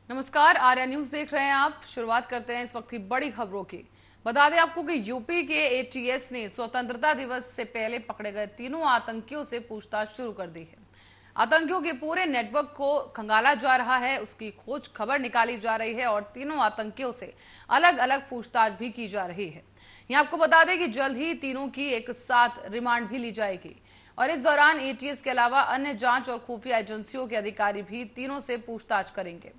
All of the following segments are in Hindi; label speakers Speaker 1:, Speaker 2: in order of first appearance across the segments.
Speaker 1: नमस्कार, आर्या न्यूज देख रहे हैं आप। शुरुआत करते हैं इस वक्त की बड़ी खबरों की। बता दें आपको कि यूपी के एटीएस ने स्वतंत्रता दिवस से पहले पकड़े गए तीनों आतंकियों से पूछताछ शुरू कर दी है। आतंकियों के पूरे नेटवर्क को खंगाला जा रहा है, उसकी खोज खबर निकाली जा रही है और तीनों आतंकियों से अलग अलग पूछताछ भी की जा रही है। यहाँ आपको बता दें कि जल्द ही तीनों की एक साथ रिमांड भी ली जाएगी और इस दौरान एटीएस के अलावा अन्य जांच और खुफिया एजेंसियों के अधिकारी भी तीनों से पूछताछ करेंगे।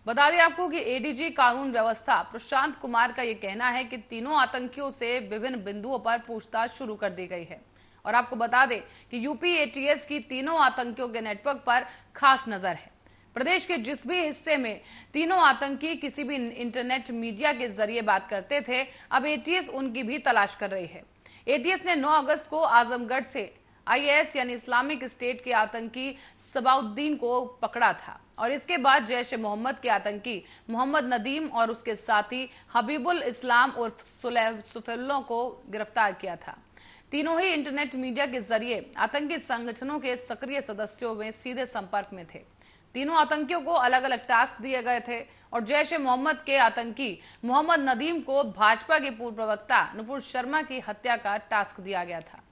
Speaker 1: बता दें आपको कि एडीजी कानून व्यवस्था प्रशांत कुमार का यह कहना है कि तीनों आतंकियों से विभिन्न बिंदुओं पर पूछताछ शुरू कर दी गई है और आपको बता दें कि यूपी एटीएस की तीनों आतंकियों के नेटवर्क पर खास नजर है। प्रदेश के जिस भी हिस्से में तीनों आतंकी किसी भी इंटरनेट मीडिया के जरिए बात करते थे, अब एटीएस उनकी भी तलाश कर रही है। एटीएस ने 9 अगस्त को आजमगढ़ से आईएस यानी इस्लामिक स्टेट के आतंकी सबाउद्दीन को पकड़ा था और इसके बाद जैश ए मोहम्मद के आतंकी मोहम्मद नदीम और उसके साथी हबीबुल इस्लाम उर्फ सुफेल्लो को गिरफ्तार किया था। तीनों ही इंटरनेट मीडिया के जरिए आतंकी संगठनों के सक्रिय सदस्यों में सीधे संपर्क में थे। तीनों आतंकियों को अलग अलग टास्क दिए गए थे और जैश ए मोहम्मद के आतंकी मोहम्मद नदीम को भाजपा के पूर्व प्रवक्ता नुपुर शर्मा की हत्या का टास्क दिया गया था।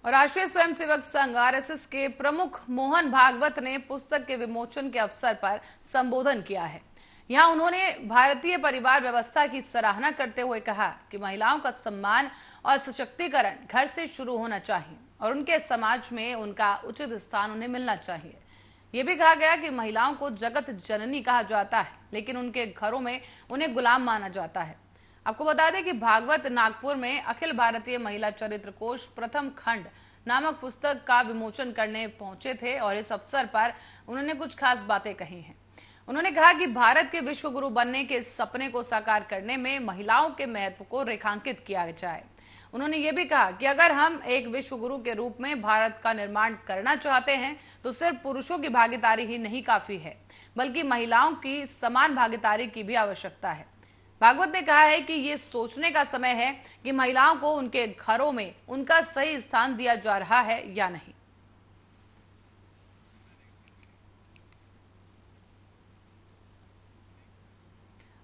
Speaker 1: और राष्ट्रीय स्वयंसेवक संघ आरएसएस के प्रमुख मोहन भागवत ने पुस्तक के विमोचन के अवसर पर संबोधन किया है। यहां उन्होंने भारतीय परिवार व्यवस्था की सराहना करते हुए कहा कि महिलाओं का सम्मान और सशक्तिकरण घर से शुरू होना चाहिए और उनके समाज में उनका उचित स्थान उन्हें मिलना चाहिए। ये भी कहा गया कि महिलाओं को जगत जननी कहा जाता है, लेकिन उनके घरों में उन्हें गुलाम माना जाता है। आपको बता दें कि भागवत नागपुर में अखिल भारतीय महिला चरित्र कोश प्रथम खंड नामक पुस्तक का विमोचन करने पहुंचे थे और इस अवसर पर उन्होंने कुछ खास बातें कही हैं। उन्होंने कहा कि भारत के विश्व गुरु बनने के सपने को साकार करने में महिलाओं के महत्व को रेखांकित किया जाए। उन्होंने ये भी कहा कि अगर हम एक विश्व गुरु के रूप में भारत का निर्माण करना चाहते हैं तो सिर्फ पुरुषों की भागीदारी ही नहीं काफी है, बल्कि महिलाओं की समान भागीदारी की भी आवश्यकता है। भागवत ने कहा है कि ये सोचने का समय है कि महिलाओं को उनके घरों में उनका सही स्थान दिया जा रहा है या नहीं।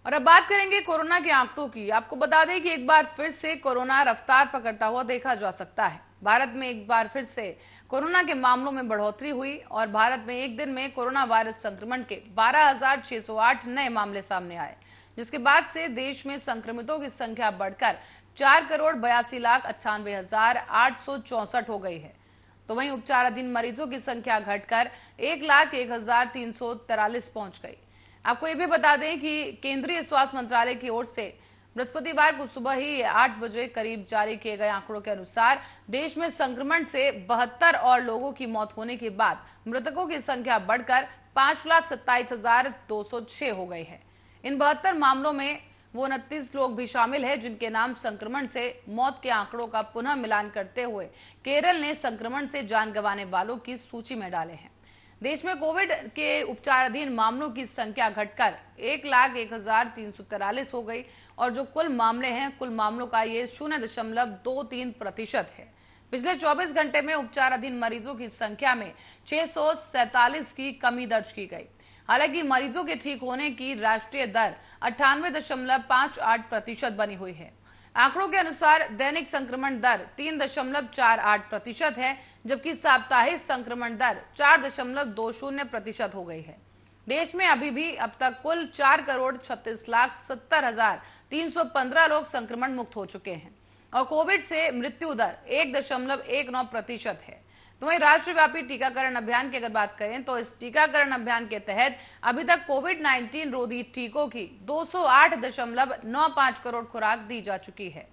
Speaker 1: और अब बात करेंगे कोरोना के आंकड़ों की। आपको बता दें कि एक बार फिर से कोरोना रफ्तार पकड़ता हुआ देखा जा सकता है। भारत में एक बार फिर से कोरोना के मामलों में बढ़ोतरी हुई और भारत में एक दिन में कोरोना वायरस संक्रमण के 12,608 नए मामले सामने आए, जिसके बाद से देश में संक्रमितों की संख्या बढ़कर 4,82,98,864 हो गई है। तो वहीं उपचाराधीन मरीजों की संख्या घटकर 1,01,343 पहुंच गई। आपको ये भी बता दें कि केंद्रीय स्वास्थ्य मंत्रालय की ओर से बृहस्पतिवार को सुबह ही 8 बजे करीब जारी किए गए आंकड़ों के अनुसार देश में संक्रमण से 72 और लोगों की मौत होने के बाद मृतकों की संख्या बढ़कर 5,27,206 हो गई है। इन 72 मामलों में वो 29 लोग भी शामिल हैं जिनके नाम संक्रमण से मौत के आंकड़ों का पुनः मिलान करते हुए केरल ने संक्रमण से जान गंवाने वालों की सूची में डाले हैं। देश में कोविड के उपचाराधीन मामलों की संख्या घटकर 1,01,343 हो गई और जो कुल मामले हैं, कुल मामलों का ये 0.23% है। पिछले 24 घंटे में उपचाराधीन मरीजों की संख्या में 647 की कमी दर्ज की गई। हालांकि मरीजों के ठीक होने की राष्ट्रीय दर 98.58% बनी हुई है। आंकड़ों के अनुसार दैनिक संक्रमण दर 3.48% है, जबकि साप्ताहिक संक्रमण दर 4.20% हो गई है। देश में अभी भी अब तक कुल 4,36,70,315 लोग संक्रमण मुक्त हो चुके हैं और कोविड से मृत्यु दर 1.19% है। तो वहीं राष्ट्रव्यापी टीकाकरण अभियान की अगर बात करें तो इस टीकाकरण अभियान के तहत अभी तक कोविड-19 रोधी टीकों की 208.95 करोड़ खुराक दी जा चुकी है।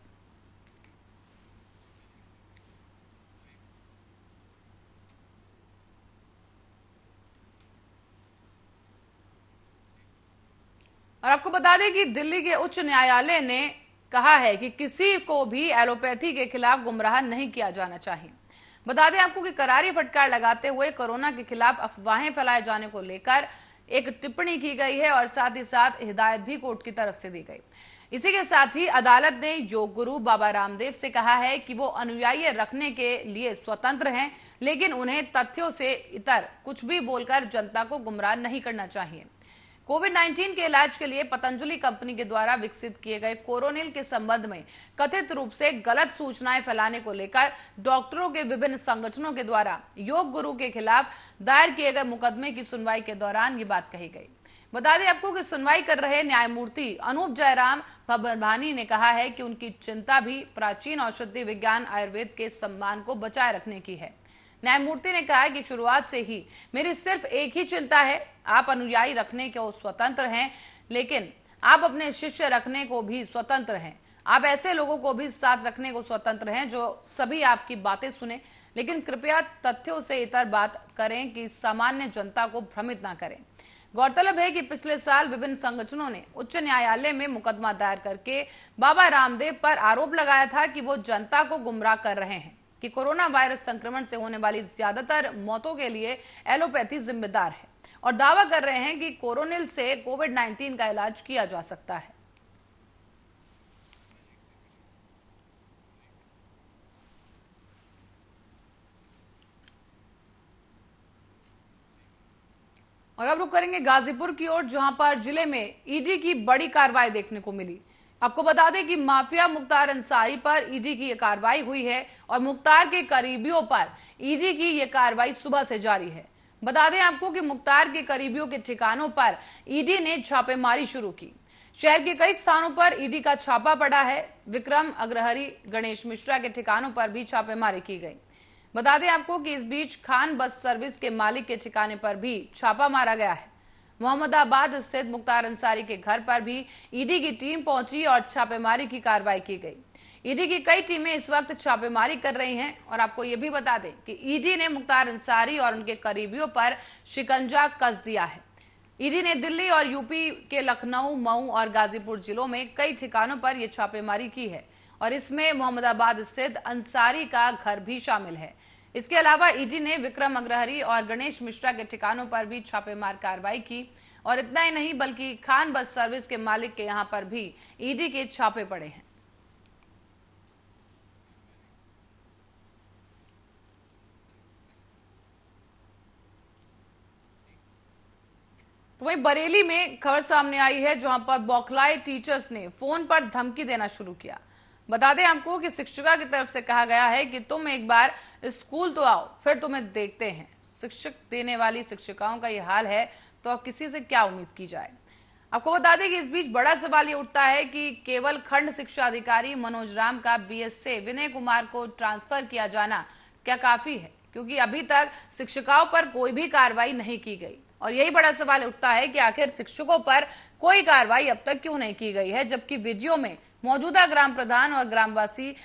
Speaker 1: और आपको बता दें कि दिल्ली के उच्च न्यायालय ने कहा है कि किसी को भी एलोपैथी के खिलाफ गुमराह नहीं किया जाना चाहिए। बता दें आपको कि करारी फटकार लगाते हुए कोरोना के खिलाफ अफवाहें फैलाए जाने को लेकर एक टिप्पणी की गई है और साथ ही साथ हिदायत भी कोर्ट की तरफ से दी गई। इसी के साथ ही अदालत ने योग गुरु बाबा रामदेव से कहा है कि वो अनुयायी रखने के लिए स्वतंत्र हैं, लेकिन उन्हें तथ्यों से इतर कुछ भी बोलकर जनता को गुमराह नहीं करना चाहिए। कोविड-19 के इलाज के लिए पतंजलि कंपनी के द्वारा विकसित किए गए कोरोनिल के संबंध में कथित रूप से गलत सूचनाएं फैलाने को लेकर डॉक्टरों के विभिन्न संगठनों के द्वारा योग गुरु के खिलाफ दायर किए गए मुकदमे की सुनवाई के दौरान ये बात कही गई। बता दें आपको कि सुनवाई कर रहे न्यायमूर्ति अनूप जयराम भवानी ने कहा है कि उनकी चिंता भी प्राचीन औषधि विज्ञान आयुर्वेद के सम्मान को बचाए रखने की है। न्यायमूर्ति ने कहा कि शुरुआत से ही मेरी सिर्फ एक ही चिंता है, आप अनुयायी रखने को स्वतंत्र हैं, लेकिन आप अपने शिष्य रखने को भी स्वतंत्र हैं। आप ऐसे लोगों को भी साथ रखने को स्वतंत्र हैं जो सभी आपकी बातें सुने, लेकिन कृपया तथ्यों से इतर बात करें कि सामान्य जनता को भ्रमित ना करें। गौरतलब है कि पिछले साल विभिन्न संगठनों ने उच्च न्यायालय में मुकदमा दायर करके बाबा रामदेव पर आरोप लगाया था कि वो जनता को गुमराह कर रहे हैं कि कोरोना वायरस संक्रमण से होने वाली ज्यादातर मौतों के लिए एलोपैथी जिम्मेदार है, और दावा कर रहे हैं कि कोरोनिल से कोविड-19 का इलाज किया जा सकता है। और अब रुक करेंगे गाजीपुर की ओर, जहां पर जिले में ईडी की बड़ी कार्रवाई देखने को मिली। आपको बता दें कि माफिया मुख्तार अंसारी पर ईडी की यह कार्रवाई हुई है और मुख्तार के करीबियों पर ईडी की यह कार्रवाई सुबह से जारी है। बता दें आपको कि मुख्तार के करीबियों के ठिकानों पर ईडी ने छापेमारी शुरू की। शहर के कई स्थानों पर ईडी का छापा पड़ा है। विक्रम अग्रहरी, गणेश मिश्रा के ठिकानों पर भी छापेमारी की गई। बता दें आपको कि इस बीच खान बस सर्विस के मालिक के ठिकाने पर भी छापा मारा गया है। मोहम्मदाबाद स्थित मुख्तार अंसारी के घर पर भी ईडी की टीम पहुंची और छापेमारी की कार्रवाई की गई। ईडी की कई टीमें इस वक्त छापेमारी कर रही हैं और आपको यह भी बता दें कि ईडी ने मुख्तार अंसारी और उनके करीबियों पर शिकंजा कस दिया है। ईडी ने दिल्ली और यूपी के लखनऊ, मऊ और गाजीपुर जिलों में कई ठिकानों पर यह छापेमारी की है और इसमें मोहम्मदाबाद स्थित अंसारी का घर भी शामिल है। इसके अलावा ईडी ने विक्रम अग्रहरी और गणेश मिश्रा के ठिकानों पर भी छापेमार कार्रवाई की, और इतना ही नहीं बल्कि खान बस सर्विस के मालिक के यहां पर भी ईडी के छापे पड़े हैं। तो वहीं बरेली में खबर सामने आई है, जहां पर बौखलाए टीचर्स ने फोन पर धमकी देना शुरू किया। बता दें आपको कि शिक्षिका की तरफ से कहा गया है कि तुम एक बार स्कूल तो आओ, फिर तुम्हें देखते हैं। शिक्षक देने वाली शिक्षिकाओं का यह हाल है तो अब किसी से क्या उम्मीद की जाए। आपको बता दें कि इस बीच बड़ा सवाल ये उठता है कि केवल खंड शिक्षा अधिकारी मनोज राम का बीएस से विनय कुमार को ट्रांसफर किया जाना क्या काफी है, क्योंकि अभी तक शिक्षिकाओं पर कोई भी कार्रवाई नहीं की गई। और यही बड़ा सवाल उठता है कि आखिर शिक्षकों पर कोई कार्रवाई अब तक क्यों नहीं की गई है, जबकि वीडियो में मौजूदा ग्राम प्रधान और ग्रामवासी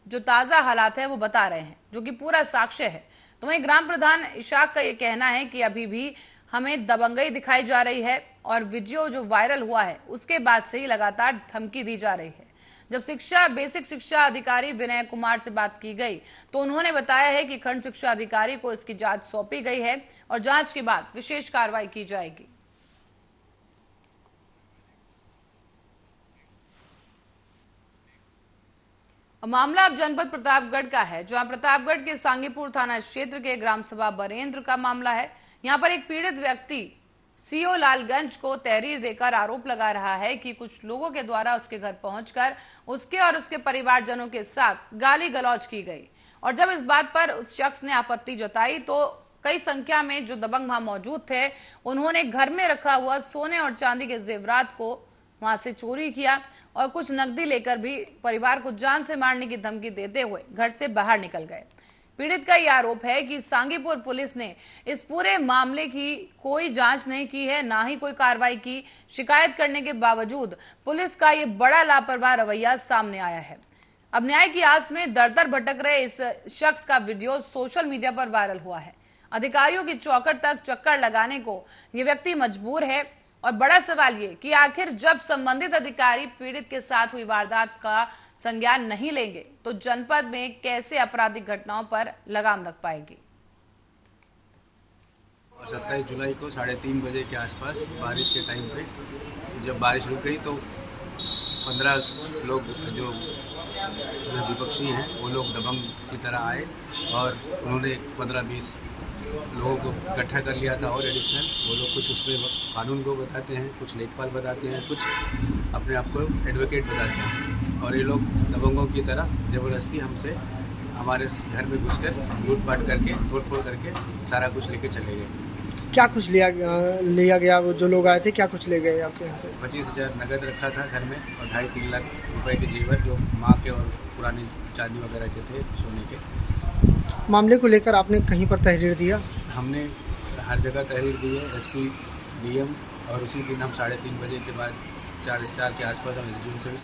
Speaker 1: जो ताजा हालात है वो बता रहे हैं, जो कि पूरा साक्ष्य है। तो वहीं ग्राम प्रधान इशाक का ये कहना है कि अभी भी हमें दबंगई दिखाई जा रही है और वीडियो जो वायरल हुआ है उसके बाद से ही लगातार धमकी दी जा रही है। जब बेसिक शिक्षा अधिकारी विनय कुमार से बात की गई तो उन्होंने बताया है कि खंड शिक्षा अधिकारी को इसकी जांच सौंपी गई है और जांच के बाद विशेष कार्रवाई की जाएगी। मामला अब जनपद प्रतापगढ़ का है, जहां प्रतापगढ़ के सांगीपुर थाना क्षेत्र के ग्राम सभा बरेंद्र का मामला है। यहां पर एक पीड़ित व्यक्ति सीओ लालगंज को तहरीर देकर आरोप लगा रहा है कि कुछ लोगों के द्वारा उसके घर पहुंचकर उसके और उसके परिवारजनों के साथ गाली गलौज की गई, और जब इस बात पर उस शख्स ने आपत्ति जताई तो कई संख्या में जो दबंग वहां मौजूद थे उन्होंने घर में रखा हुआ सोने और चांदी के जेवरात को वहां से चोरी किया और कुछ नकदी लेकर भी परिवार को जान से मारने की धमकी देते हुए घर से बाहर निकल गए। पीड़ित का यह आरोप है कि सांगीपुर पुलिस ने इस पूरे मामले की कोई जांच नहीं की है, ना ही कोई कार्रवाई की। शिकायत करने के बावजूद पुलिस का ये बड़ा लापरवाह रवैया सामने आया है। अब न्याय की आस में दर-दर भटक रहे इस शख्स का वीडियो सोशल मीडिया पर वायरल हुआ है। अधिकारियों की चौखट तक चक्कर लगाने को ये व्यक्ति मजबूर है, और बड़ा सवाल ये कि आखिर जब संबंधित अधिकारी पीड़ित के साथ हुई वारदात का संज्ञान नहीं लेंगे तो जनपद में कैसे आपराधिक घटनाओं पर लगाम लग पाएगी।
Speaker 2: 27 जुलाई को 3:30 बजे के आसपास बारिश के टाइम पे जब बारिश रुक गई तो 15 लोग जो विपक्षी हैं वो लोग दबंग की तरह आए और उन्होंने 15-20 लोगों को इकट्ठा कर लिया था और एडिशनल वो लोग कुछ उसमें कानून को बताते हैं, कुछ लेखपाल बताते हैं, कुछ अपने आप को एडवोकेट बताते हैं और ये लोग दबंगों की तरह ज़बरदस्ती हमसे हमारे घर में घुसकर लूटपाट करके तोड़फोड़ करके सारा कुछ लेके चले गए।
Speaker 3: क्या कुछ लिया गया? वो जो लोग आए थे क्या कुछ ले गए आपके यहाँ से?
Speaker 2: 25,000 नगद रखा था घर में और 2.5-3 लाख रुपए के जेवर जो माँ के और पुरानी चांदी वगैरह के थे सोने के।
Speaker 3: मामले को लेकर आपने कहीं पर तहरीर दिया?
Speaker 2: हमने हर जगह तहरीर दी है, एसपी, डीएम, और उसी दिन हम 3:30 बजे के बाद 4 के आसपास हम एसडीएम से भी।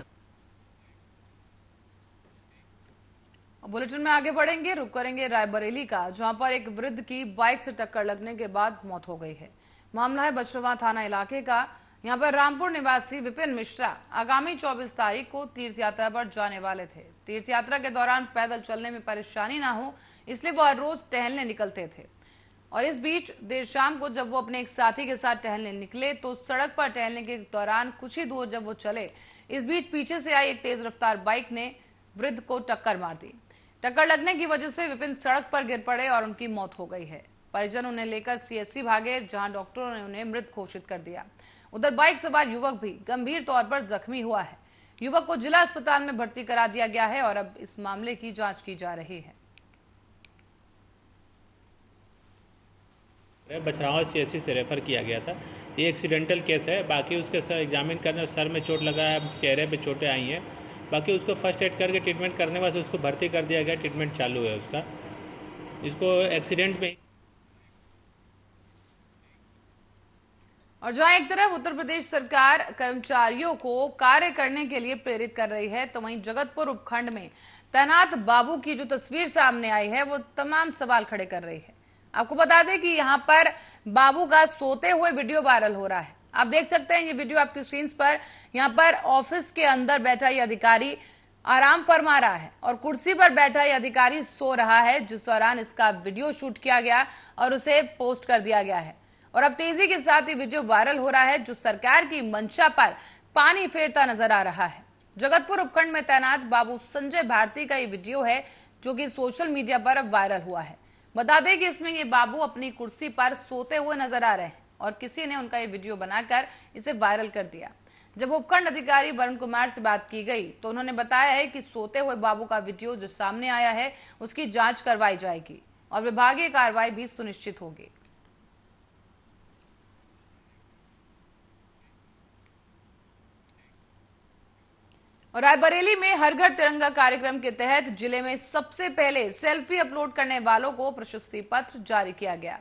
Speaker 1: बुलेटिन में आगे बढ़ेंगे, रुक करेंगे रायबरेली का, जहां पर एक वृद्ध की बाइक से टक्कर लगने के बाद मौत हो गई है। मामला है बछरवा थाना इलाके का। यहां पर रामपुर निवासी विपिन मिश्रा आगामी 24 तारीख को तीर्थ यात्रा पर जाने वाले थे। तीर्थ यात्रा के दौरान पैदल चलने में परेशानी ना हो इसलिए वो हर रोज टहलने निकलते थे और इस बीच देर शाम को जब वो अपने एक साथी के साथ टहलने निकले तो सड़क पर टहलने के दौरान कुछ ही दूर जब वो चले, इस बीच पीछे से आई एक तेज रफ्तार बाइक ने वृद्ध को टक्कर मार दी। टक्कर लगने की वजह से विपिन सड़क पर गिर पड़े और उनकी मौत हो गई है। परिजन उन्हें लेकर सीएचसी भागे, जहां डॉक्टरों ने उन्हें मृत घोषित कर दिया। उधर बाइक सवार युवक भी गंभीर तौर पर जख्मी हुआ है। युवक को जिला अस्पताल में भर्ती करा दिया गया है और अब इस मामले की जांच की जा रही है।
Speaker 4: बछरावा सीएचसी से रेफर किया गया था। ये एक्सीडेंटल केस है। बाकी उसके सर एग्जामिन करने सर में चोट लगा है, चेहरे पे चोटें आई हैं। बाकी उसको फर्स्ट एड करके ट्रीटमेंट करने के बाद उसको भर्ती कर दिया गया, ट्रीटमेंट चालू है उसका। इसको एक्सीडेंट में।
Speaker 1: और जहां एक तरफ उत्तर प्रदेश सरकार कर्मचारियों को कार्य करने के लिए प्रेरित कर रही है, तो वहीं जगतपुर उपखंड में तैनात बाबू की जो तस्वीर सामने आई है वो तमाम सवाल खड़े कर रही है। आपको बता दें कि यहां पर बाबू का सोते हुए वीडियो वायरल हो रहा है। आप देख सकते हैं ये वीडियो आपकी स्क्रीन पर। यहां पर ऑफिस के अंदर बैठा ये अधिकारी आराम फरमा रहा है और कुर्सी पर बैठा ये अधिकारी सो रहा है, जिस दौरान इसका वीडियो शूट किया गया और उसे पोस्ट कर दिया गया है। और अब तेजी के साथ ये वीडियो वायरल हो रहा है, जो सरकार की मंशा पर पानी फेरता नजर आ रहा है। जगतपुर उपखंड में तैनात बाबू संजय भारती का ये वीडियो है, जो कि सोशल मीडिया पर अब वायरल हुआ है। बता दें कि इसमें ये बाबू अपनी कुर्सी पर सोते हुए नजर आ रहे हैं और किसी ने उनका ये वीडियो बनाकर इसे वायरल कर दिया। जब उपखंड अधिकारी वरुण कुमार से बात की गई तो उन्होंने बताया है कि सोते हुए बाबू का वीडियो जो सामने आया है उसकी जांच करवाई जाएगी और विभागीय कार्रवाई भी सुनिश्चित होगी। और रायबरेली में हर घर तिरंगा कार्यक्रम के तहत जिले में सबसे पहले सेल्फी अपलोड करने वालों को प्रशस्ति पत्र जारी किया गया।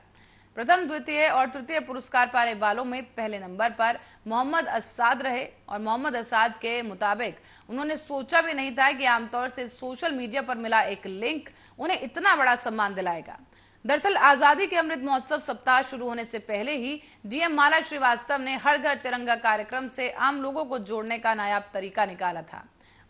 Speaker 1: प्रथम, द्वितीय और तृतीय पुरस्कार पाने वालों में पहले नंबर पर मोहम्मद असाद रहे और मोहम्मद असाद के मुताबिक उन्होंने सोचा भी नहीं था कि आमतौर से सोशल मीडिया पर मिला एक लिंक उन्हें इतना बड़ा सम्मान दिलाएगा। दरअसल आजादी के अमृत महोत्सव सप्ताह शुरू होने से पहले ही डीएम माला श्रीवास्तव ने हर घर तिरंगा कार्यक्रम से आम लोगों को जोड़ने का नायाब तरीका निकाला था।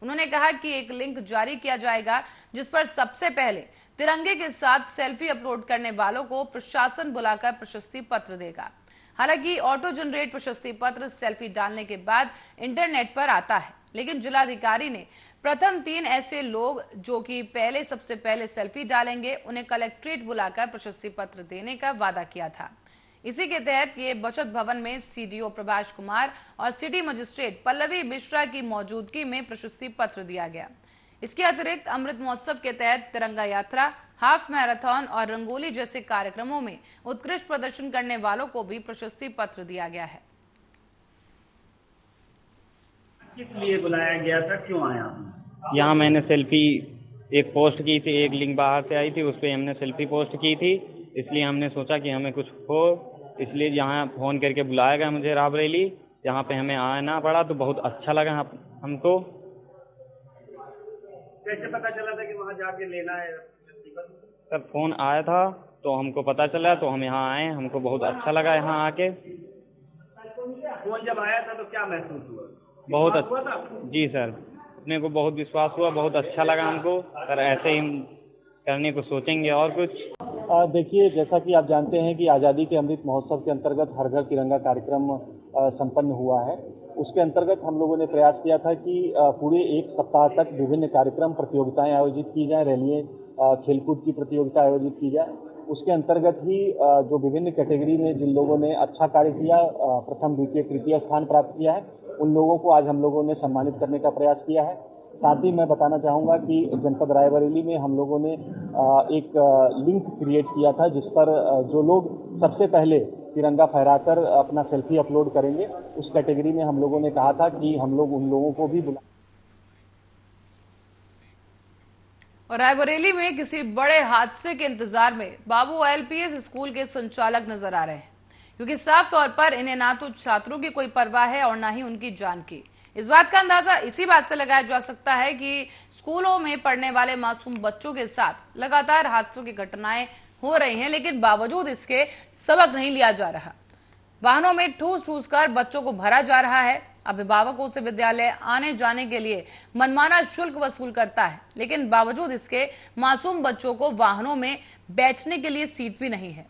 Speaker 1: उन्होंने कहा कि एक लिंक जारी किया जाएगा जिस पर सबसे पहले तिरंगे के साथ सेल्फी अपलोड करने वालों को प्रशासन बुलाकर प्रशस्ति पत्र देगा। हालांकि ऑटो जनरेट प्रशस्ति पत्र सेल्फी डालने के बाद इंटरनेट पर आता है, लेकिन जिलाधिकारी ने प्रथम 3 ऐसे लोग जो कि पहले सबसे पहले सेल्फी डालेंगे उन्हें कलेक्ट्रेट बुलाकर प्रशस्ति पत्र देने का वादा किया था। इसी के तहत ये बचत भवन में सीडीओ प्रभाष कुमार और सिटी मजिस्ट्रेट पल्लवी मिश्रा की मौजूदगी में प्रशस्ति पत्र दिया गया। इसके अतिरिक्त अमृत महोत्सव के तहत तिरंगा यात्रा, हाफ मैराथन और रंगोली जैसे कार्यक्रमों में उत्कृष्ट प्रदर्शन करने वालों को भी प्रशस्ति पत्र दिया गया है।
Speaker 5: किस लिए बुलाया गया था, क्यों आया?
Speaker 6: यहाँ मैंने सेल्फी एक पोस्ट की थी, एक लिंक बाहर से आई थी, उस पर हमने सेल्फी पोस्ट की थी, इसलिए हमने सोचा कि हमें कुछ हो, इसलिए यहाँ फ़ोन करके बुलाया गया मुझे रायबरेली। यहाँ पे हमें आना पड़ा तो बहुत अच्छा लगा हमको।
Speaker 5: कैसे पता चला था कि वहाँ जाके लेना है?
Speaker 6: सर फ़ोन आया था तो हमको पता चला तो हम यहाँ आए, हमको बहुत अच्छा लगा यहाँ आके।
Speaker 5: फोन जब आया था तो क्या महसूस हुआ?
Speaker 6: बहुत अच्छा। जी सर, अपने को बहुत विश्वास हुआ, बहुत अच्छा लगा हमको। सर ऐसे ही करने को सोचेंगे और कुछ।
Speaker 7: देखिए, जैसा कि आप जानते हैं कि आज़ादी के अमृत महोत्सव के अंतर्गत हर घर तिरंगा कार्यक्रम संपन्न हुआ है। उसके अंतर्गत हम लोगों ने प्रयास किया था कि पूरे एक सप्ताह तक विभिन्न कार्यक्रम प्रतियोगिताएं आयोजित की जाए, रैलियां, खेलकूद की प्रतियोगिता आयोजित की जाए। उसके अंतर्गत ही जो विभिन्न कैटेगरी में जिन लोगों ने अच्छा कार्य किया, प्रथम, द्वितीय, तृतीय स्थान प्राप्त किया है, उन लोगों को आज हम लोगों ने सम्मानित करने का प्रयास किया है। साथ ही मैं बताना चाहूँगा कि जनपद रायबरेली में हम लोगों ने एक लिंक क्रिएट किया था, जिस पर जो लोग सबसे पहले तिरंगा फहराकर अपना सेल्फी अपलोड करेंगे, उस कैटेगरी में हम लोगों ने कहा था कि हम लोग उन लोगों को भी बुला।
Speaker 1: और रायबरेली में किसी बड़े हादसे के इंतजार में बाबू एलपीएस स्कूल के संचालक नजर आ रहे हैं, क्योंकि साफ तौर पर इन्हें ना तो छात्रों की कोई परवाह है और ना ही उनकी जान की। इस बात का अंदाजा इसी बात से लगाया जा सकता है कि स्कूलों में पढ़ने वाले मासूम बच्चों के साथ लगातार हादसों की घटनाएं हो रही हैं, लेकिन बावजूद इसके सबक नहीं लिया जा रहा। वाहनों में ठूस ठूस कर बच्चों को भरा जा रहा है। अभिभावकों से विद्यालय आने जाने के लिए मनमाना शुल्क वसूल करता है, लेकिन बावजूद इसके मासूम बच्चों को वाहनों में बैठने के लिए सीट भी नहीं है।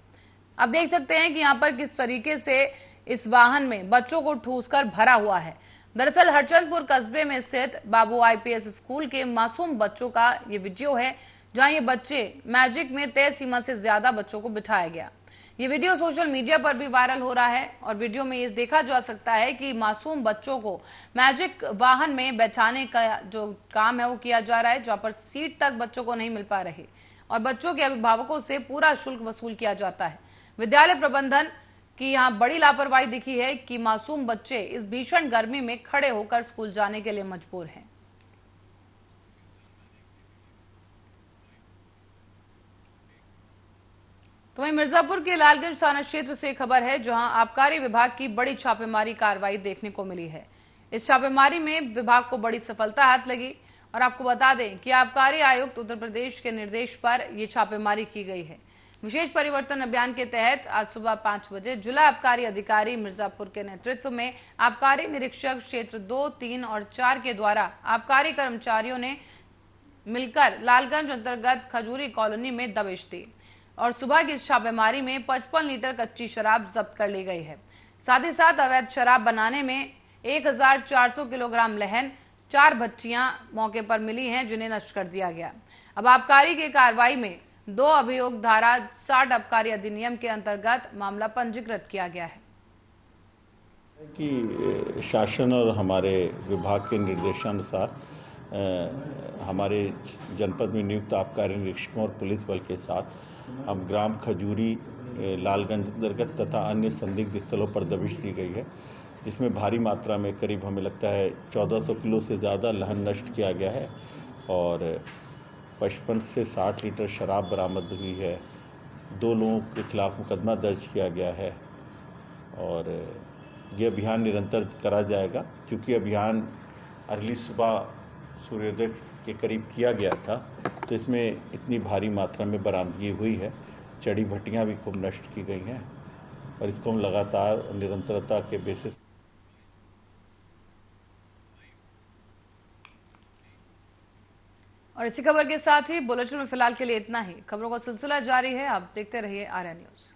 Speaker 1: आप देख सकते हैं कि यहाँ पर किस तरीके से इस वाहन में बच्चों को ठूस कर भरा हुआ है। दरअसल हरचंदपुर कस्बे में स्थित बाबू आईपीएस स्कूल के मासूम बच्चों का ये वीडियो है, जहां ये बच्चे मैजिक में तय सीमा से ज्यादा बच्चों को बिठाया गया। ये वीडियो सोशल मीडिया पर भी वायरल हो रहा है और वीडियो में ये देखा जा सकता है कि मासूम बच्चों को मैजिक वाहन में बैठाने का जो काम है वो किया जा रहा है, जहां पर सीट तक बच्चों को नहीं मिल पा रही और बच्चों के अभिभावकों से पूरा शुल्क वसूल किया जाता है। विद्यालय प्रबंधन की यहाँ बड़ी लापरवाही दिखी है कि मासूम बच्चे इस भीषण गर्मी में खड़े होकर स्कूल जाने के लिए मजबूर हैं। तो वहीं मिर्जापुर के लालगंज थाना क्षेत्र से खबर है, जहां आबकारी विभाग की बड़ी छापेमारी कार्रवाई देखने को मिली है। इस छापेमारी में विभाग को बड़ी सफलता हाथ लगी और आपको बता दें कि आबकारी आयुक्त उत्तर प्रदेश के निर्देश पर यह छापेमारी की गई है। विशेष परिवर्तन अभियान के तहत आज सुबह 5 बजे जिला आबकारी अधिकारी मिर्जापुर के नेतृत्व में आबकारी निरीक्षक क्षेत्र 2, 3 और 4 के द्वारा आबकारी कर्मचारियों ने मिलकर लालगंज अंतर्गत खजूरी कॉलोनी में दबिश दी और सुबह की इस छापेमारी में 55 लीटर कच्ची शराब जब्त कर ली गई है। साथ ही साथ अवैध शराब बनाने में 1400 किलोग्राम लहन, 4 भट्टियां मौके पर मिली हैं, जिन्हें नष्ट कर दिया गया। अब आबकारी की कार्रवाई में 2 अभियोग धारा 60 आबकारी अधिनियम के अंतर्गत मामला पंजीकृत किया गया है।
Speaker 8: कि शासन और हमारे विभाग के निर्देशानुसार हमारे जनपद में नियुक्त आबकारी निरीक्षकों और पुलिस बल के साथ हम ग्राम खजूरी, लालगंज अंतर्गत तथा अन्य संदिग्ध स्थलों पर दबिश दी गई है, जिसमें भारी मात्रा में करीब हमें लगता है 1400 किलो से ज़्यादा लहन नष्ट किया गया है और 55 से 60 लीटर शराब बरामद हुई है। 2 लोगों के खिलाफ मुकदमा दर्ज किया गया है और ये अभियान निरंतर करा जाएगा, क्योंकि अभियान अर्ली सुबह सूर्योदय के करीब किया गया था, तो इसमें इतनी भारी मात्रा में बरामदगी हुई है। चढ़ी भट्टियां भी खूब नष्ट की गई हैं और इसको हम लगातार निरंतरता के बेसिस।
Speaker 1: और इसी खबर के साथ ही बुलेटिन में फिलहाल के लिए इतना ही। खबरों का सिलसिला जारी है, आप देखते रहिए आर्या न्यूज।